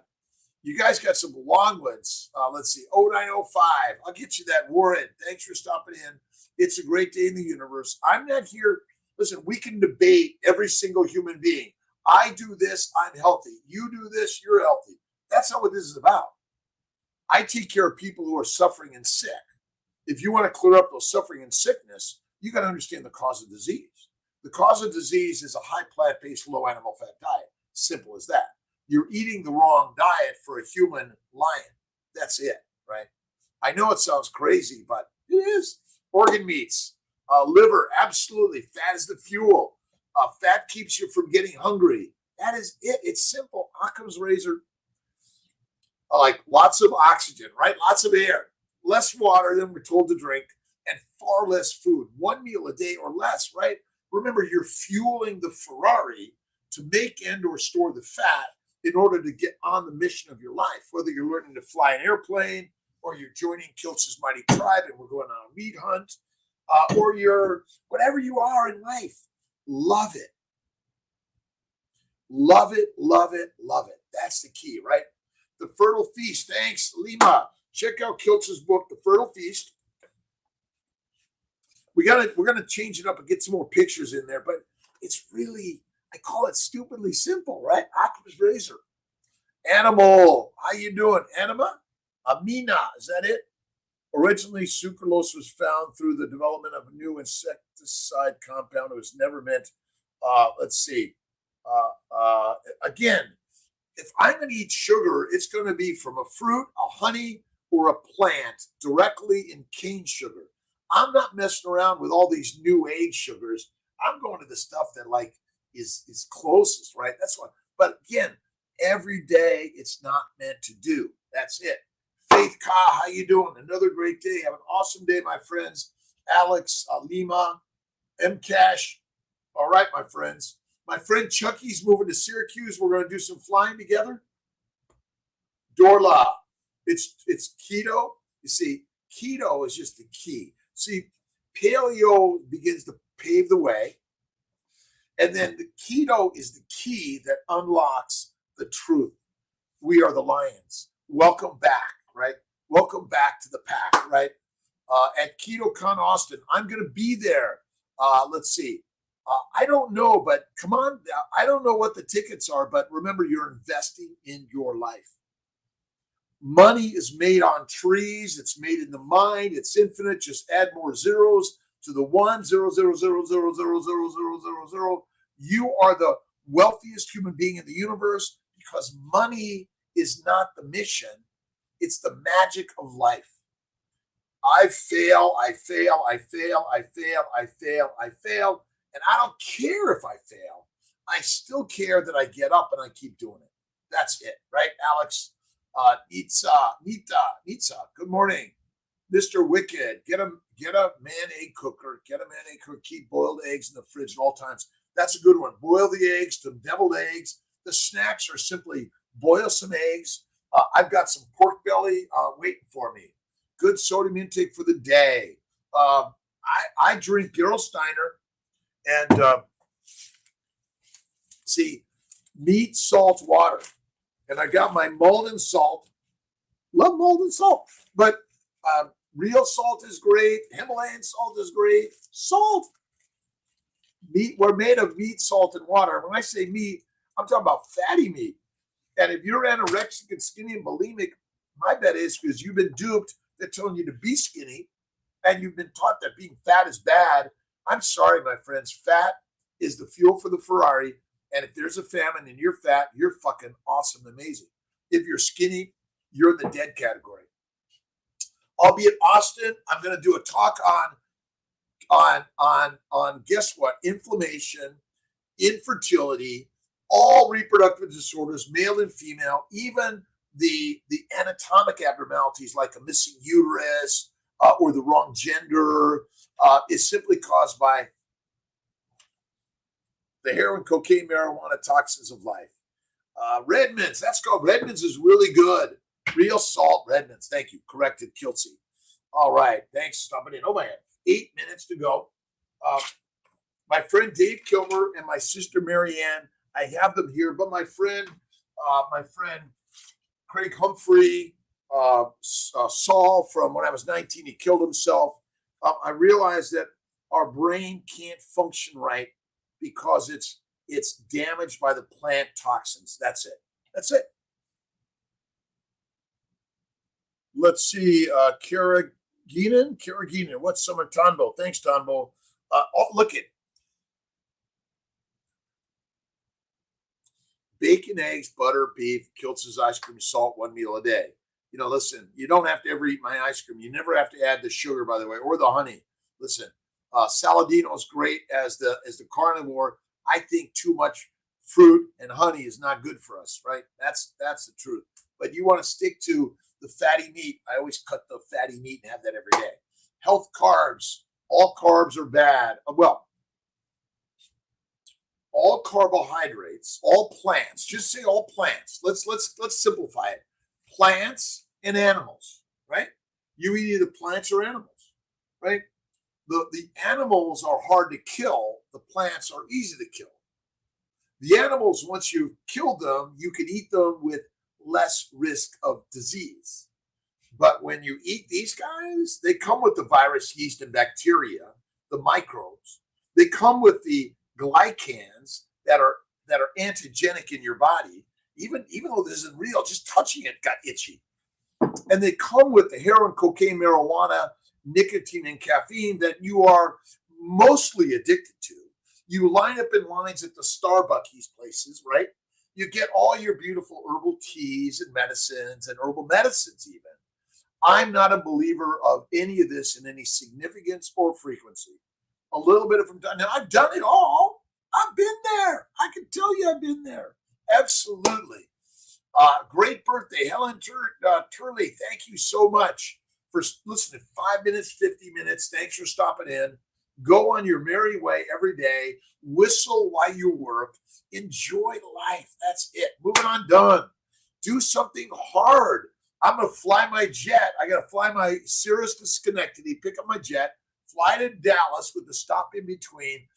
S1: You guys got some long ones. Let's see. 0905. I'll get you that, Warren. Thanks for stopping in. It's a great day in the universe. I'm not here. Listen, we can debate every single human being. I do this, I'm healthy. You do this, you're healthy. That's not what this is about. I take care of people who are suffering and sick. If you want to clear up those suffering and sickness, you got to understand the cause of disease. The cause of disease is a high plant-based, low animal fat diet. Simple as that. You're eating the wrong diet for a human lion. That's it, right? I know it sounds crazy, but it is. Organ meats, liver, absolutely. Fat is the fuel. Fat keeps you from getting hungry. That is it. It's simple. Occam's razor. Like lots of oxygen, right? Lots of air. Less water than we're told to drink, and far less food. One meal a day or less, right? Remember, you're fueling the Ferrari to make and or store the fat in order to get on the mission of your life, whether you're learning to fly an airplane or you're joining Kiltz's mighty tribe and we're going on a meat hunt, or you're whatever you are in life. Love it. Love it, love it, love it. That's the key, right? The Fertile Feast. Thanks, Lima. Check out Kiltz's book, The Fertile Feast. We're gonna change it up and get some more pictures in there, but it's really, I call it stupidly simple, right? Occam's razor. Animal, how you doing? Anima? Amina, is that it? Originally, sucralose was found through the development of a new insecticide compound. It was never meant. Let's see. Again, if I'm going to eat sugar, it's going to be from a fruit, a honey, or a plant directly in cane sugar. I'm not messing around with all these new age sugars. I'm going to the stuff that like is closest, right? That's what. But again, every day it's not meant to do. That's it. Faith Ka, how you doing? Another great day. Have an awesome day, my friends. Alex, Lima, M Cash. All right, my friends. My friend Chucky's moving to Syracuse. We're going to do some flying together. Dorla, it's keto. You see, keto is just the key. See, paleo begins to pave the way. And then the keto is the key that unlocks the truth. We are the lions. Welcome back, right? Welcome back to the pack, right? At KetoCon Austin, I'm going to be there. Let's see. I don't know, but come on. I don't know what the tickets are, but remember, you're investing in your life. Money is made on trees. It's made in the mind. It's infinite. Just add more zeros to the 1, 0, 0, 0, 0, 0, 0, 0, 0, 0. You are the wealthiest human being in the universe because money is not the mission. It's the magic of life. I fail, I fail, I fail, I fail, I fail, I fail. And I don't care if I fail. I still care that I get up and I keep doing it. That's it, right, Alex? Nita, good morning. Mr. Wicked, get a man egg cooker. Get a man egg cooker. Keep boiled eggs in the fridge at all times. That's a good one. Boil the eggs to deviled eggs. The snacks are simply boil some eggs. I've got some pork belly waiting for me. Good sodium intake for the day. I drink Gerolsteiner and see meat, salt, water. And I got my Malden salt. Love Malden salt. But real salt is great. Himalayan salt is great. Salt. Meat, we're made of meat, salt, and water. When I say meat, I'm talking about fatty meat. And if you're anorexic and skinny and bulimic, my bet is because you've been duped. They're telling you to be skinny, and you've been taught that being fat is bad. I'm sorry, my friends. Fat is the fuel for the Ferrari. And if there's a famine and you're fat, you're fucking awesome, amazing. If you're skinny, you're in the dead category. I'll be at Austin. I'm going to do a talk on guess what? Inflammation, infertility, all reproductive disorders, male and female, even the anatomic abnormalities like a missing uterus or the wrong gender is simply caused by the heroin, cocaine, marijuana toxins of life. Redmond's, that's called Redmond's is really good. Real salt, Redmond's. Thank you. Corrected, Kiltz. All right. Thanks for stopping in. Oh, man. 8 minutes to go. My friend Dave Kilmer and my sister Marianne, I have them here, but my friend Craig Humphrey, Saul from when I was 19, he killed himself. I realized that our brain can't function right because it's damaged by the plant toxins. That's it. That's it. Let's see. Karaginen. What's summer Tonbo? Thanks, Tonbo. Look at bacon, eggs, butter, beef, Kiltz's ice cream, salt, one meal a day. You know, listen, you don't have to ever eat my ice cream. You never have to add the sugar, by the way, or the honey. Listen, Saladino is great as the carnivore. I think too much fruit and honey is not good for us, right? That's the truth. But you want to stick to the fatty meat. I always cut the fatty meat and have that every day. Health carbs. All carbs are bad. Well, all carbohydrates, all plants. Just say all plants. Let's simplify it. Plants and animals, right? You eat either plants or animals, right? The animals are hard to kill. The plants are easy to kill. The animals, once you've killed them, you can eat them with less risk of disease. But when you eat these guys, they come with the virus, yeast, and bacteria, the microbes. They come with the glycans that are antigenic in your body. Even though this isn't real, just touching it got itchy. And they come with the heroin, cocaine, marijuana, nicotine, and caffeine that you are mostly addicted to. You line up in lines at the Starbucks places, right? You get all your beautiful herbal teas and medicines and herbal medicines even. I'm not a believer of any of this in any significance or frequency. A little bit of from done. Now, I've done it all. I've been there. I can tell you I've been there. Absolutely. Great birthday, Helen Turley. Thank you so much for listening. 5 minutes, 50 minutes. Thanks for stopping in. Go on your merry way every day. Whistle while you work. Enjoy life. That's it. Moving on, done. Do something hard. I'm going to fly my jet. I got to fly my Cirrus to Schenectady, pick up my jet, fly to Dallas with the stop in between.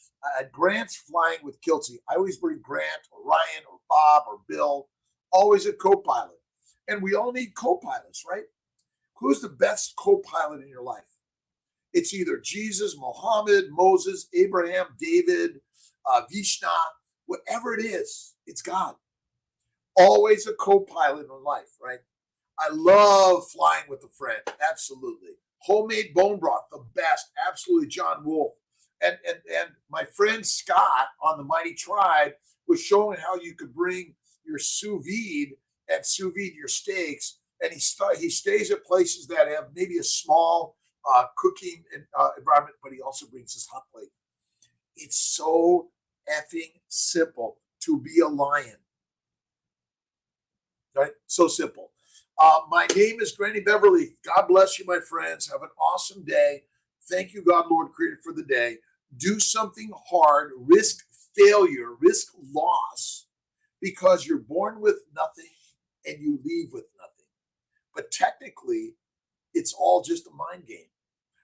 S1: Grant's flying with Kiltz. I always bring Grant or Ryan or Bob or Bill, always a co-pilot. And we all need co-pilots, right? Who's the best co-pilot in your life? It's either Jesus, Muhammad, Moses, Abraham, David, Vishnu, whatever it is, it's God. Always a co-pilot in life, right? I love flying with a friend. Absolutely. Homemade bone broth, the best. Absolutely, John Wolfe. And my friend Scott on the Mighty Tribe was showing how you could bring your sous vide and sous vide your steaks. And he stays at places that have maybe a small cooking environment, but he also brings his hot plate. It's so effing simple to be a lion, right? So simple. My name is Granny Beverly. God bless you, my friends. Have an awesome day. Thank you, God, Lord, Creator, for the day. Do something hard, risk failure, risk loss, because you're born with nothing and you leave with nothing. But technically, it's all just a mind game.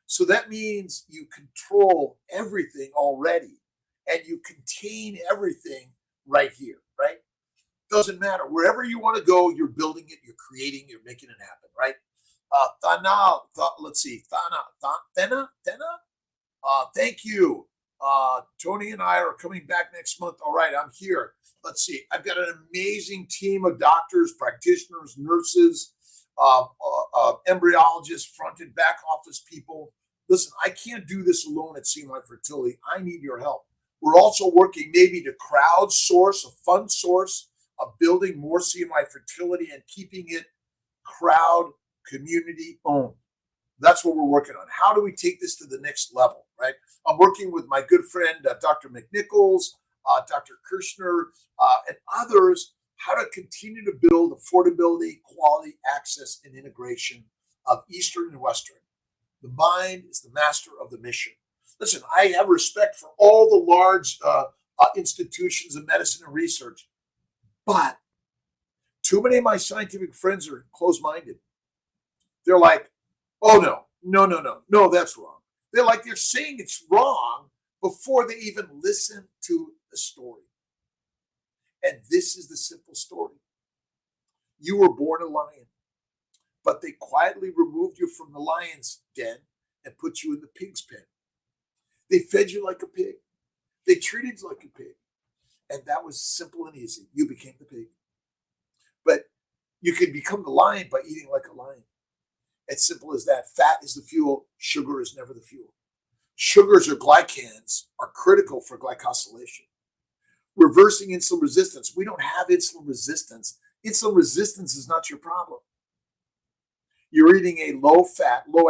S1: So that means you control everything already and you contain everything right here, right? Doesn't matter. Wherever you want to go, you're building it, you're creating, you're making it happen, right? Let's see. Thana. Thank you. Tony and I are coming back next month. All right, I'm here. Let's see. I've got an amazing team of doctors, practitioners, nurses, embryologists, front and back office people. Listen, I can't do this alone at CMI Fertility. I need your help. We're also working maybe to crowdsource, a fund source of building more CMI Fertility and keeping it crowd community owned. That's what we're working on. How do we take this to the next level, right? I'm working with my good friend, Dr. McNichols, Dr. Kirshner, and others, how to continue to build affordability, quality, access, and integration of Eastern and Western. The mind is the master of the mission. Listen, I have respect for all the large institutions of medicine and research, but too many of my scientific friends are closed-minded. They're like, oh, no, that's wrong. They're saying it's wrong before they even listen to the story. And this is the simple story. You were born a lion, but they quietly removed you from the lion's den and put you in the pig's pen. They fed you like a pig. They treated you like a pig. And that was simple and easy. You became the pig. But you can become the lion by eating like a lion. As simple as that. Fat is the fuel. Sugar is never the fuel. Sugars or glycans are critical for glycosylation. Reversing insulin resistance. We don't have insulin resistance. Insulin resistance is not your problem. You're eating a low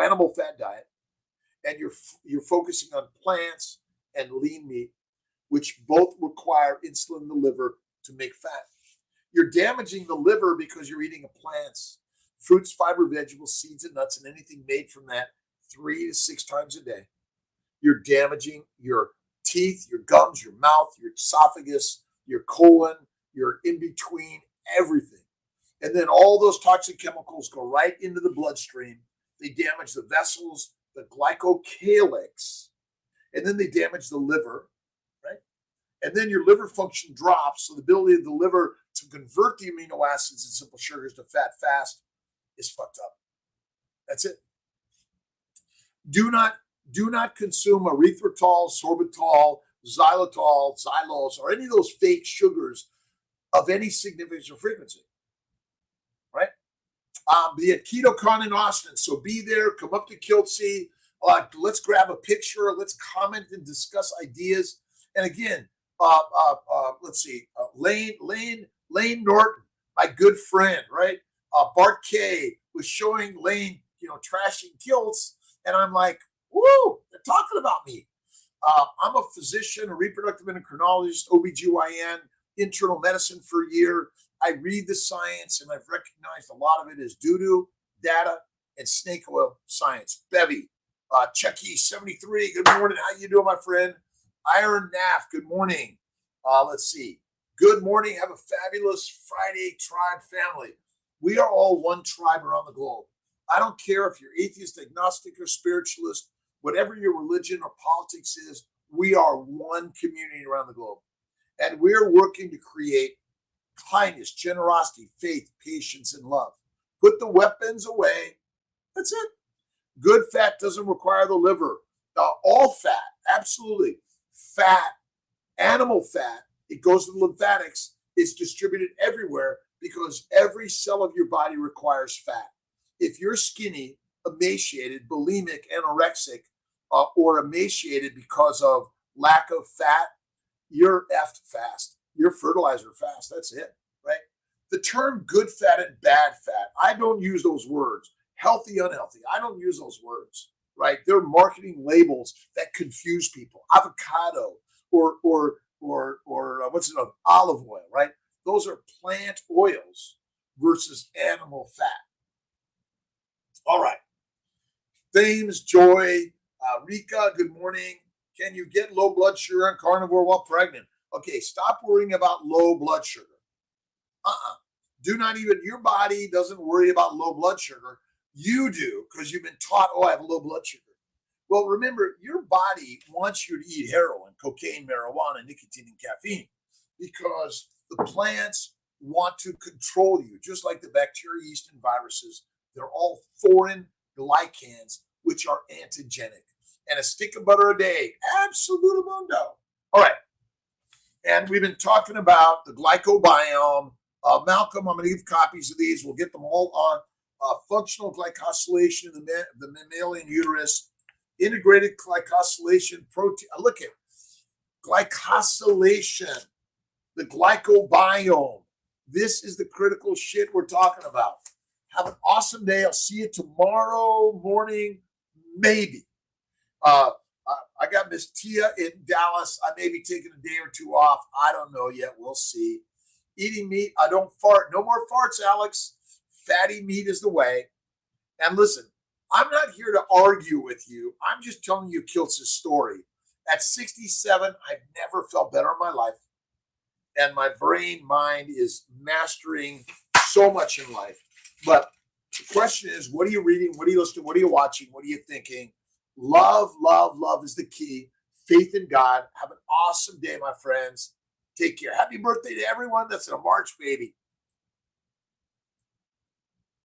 S1: animal fat diet, and you're focusing on plants and lean meat, which both require insulin in the liver to make fat. You're damaging the liver because you're eating plants, fruits, fiber, vegetables, seeds, and nuts, and anything made from that 3 to 6 times a day. You're damaging your teeth, your gums, your mouth, your esophagus, your colon, your in-between, everything. And then all those toxic chemicals go right into the bloodstream. They damage the vessels, the glycocalyx, and then they damage the liver, right? And then your liver function drops, so the ability of the liver to convert the amino acids and simple sugars to fat fast is fucked up. That's it. Do not consume erythritol, sorbitol, xylitol, xylose, or any of those fake sugars of any significance or frequency, right? Be at KetoCon in Austin, so be there. Come up to Kiltz. Let's grab a picture. Let's comment and discuss ideas. And again, let's see, Lane Norton, my good friend, right? Bart K was showing Lane, trashing Kiltz, and I'm like, woo, they're talking about me. I'm a physician, a reproductive endocrinologist, OBGYN, internal medicine for a year. I read the science, and I've recognized a lot of it is doo-doo, data, and snake oil science. Bevy, Chucky 73, good morning. How you doing, my friend? Iron Naff, good morning. Let's see. Good morning. Have a fabulous Friday, tribe family. We are all one tribe around the globe. I don't care if you're atheist, agnostic, or spiritualist, whatever your religion or politics is, we are one community around the globe. And we're working to create kindness, generosity, faith, patience, and love. Put the weapons away. That's it. Good fat doesn't require the liver. All fat, absolutely. Fat, animal fat, it goes to the lymphatics. It's distributed everywhere because every cell of your body requires fat. If you're skinny, emaciated, bulimic, anorexic, or emaciated because of lack of fat, you're effed fast. your fertilizer fast. That's it, right? The term good fat and bad fat, I don't use those words. Healthy, unhealthy, I don't use those words, right? They're marketing labels that confuse people. Avocado or what's it, olive oil, right? Those are plant oils versus animal fat. All right. Thames, Joy, Rika, good morning. Can you get low blood sugar on carnivore while pregnant? Okay, stop worrying about low blood sugar. Do not even, your body doesn't worry about low blood sugar. You do, because you've been taught, oh, I have low blood sugar. Well, remember, your body wants you to eat heroin, cocaine, marijuana, nicotine, and caffeine because the plants want to control you, just like the bacteria, yeast, and viruses. They're all foreign glycans, which are antigenic. And a stick of butter a day, absolute mundo. All right. And we've been talking about the glycobiome. Malcolm, I'm going to give copies of these. We'll get them all on functional glycosylation in the mammalian uterus, integrated glycosylation protein. Look at glycosylation, the glycobiome. This is the critical shit we're talking about. Have an awesome day. I'll see you tomorrow morning, maybe. I got Miss Tia in Dallas. I may be taking a day or two off. I don't know yet. We'll see. Eating meat. I don't fart. No more farts, Alex. Fatty meat is the way. And listen, I'm not here to argue with you. I'm just telling you Kiltz's story. At 67, I've never felt better in my life. And my brain, mind is mastering so much in life. But the question is, what are you reading? What are you listening to? What are you watching? What are you thinking? Love, love, love is the key. Faith in God. Have an awesome day, my friends. Take care. Happy birthday to everyone that's in a March baby.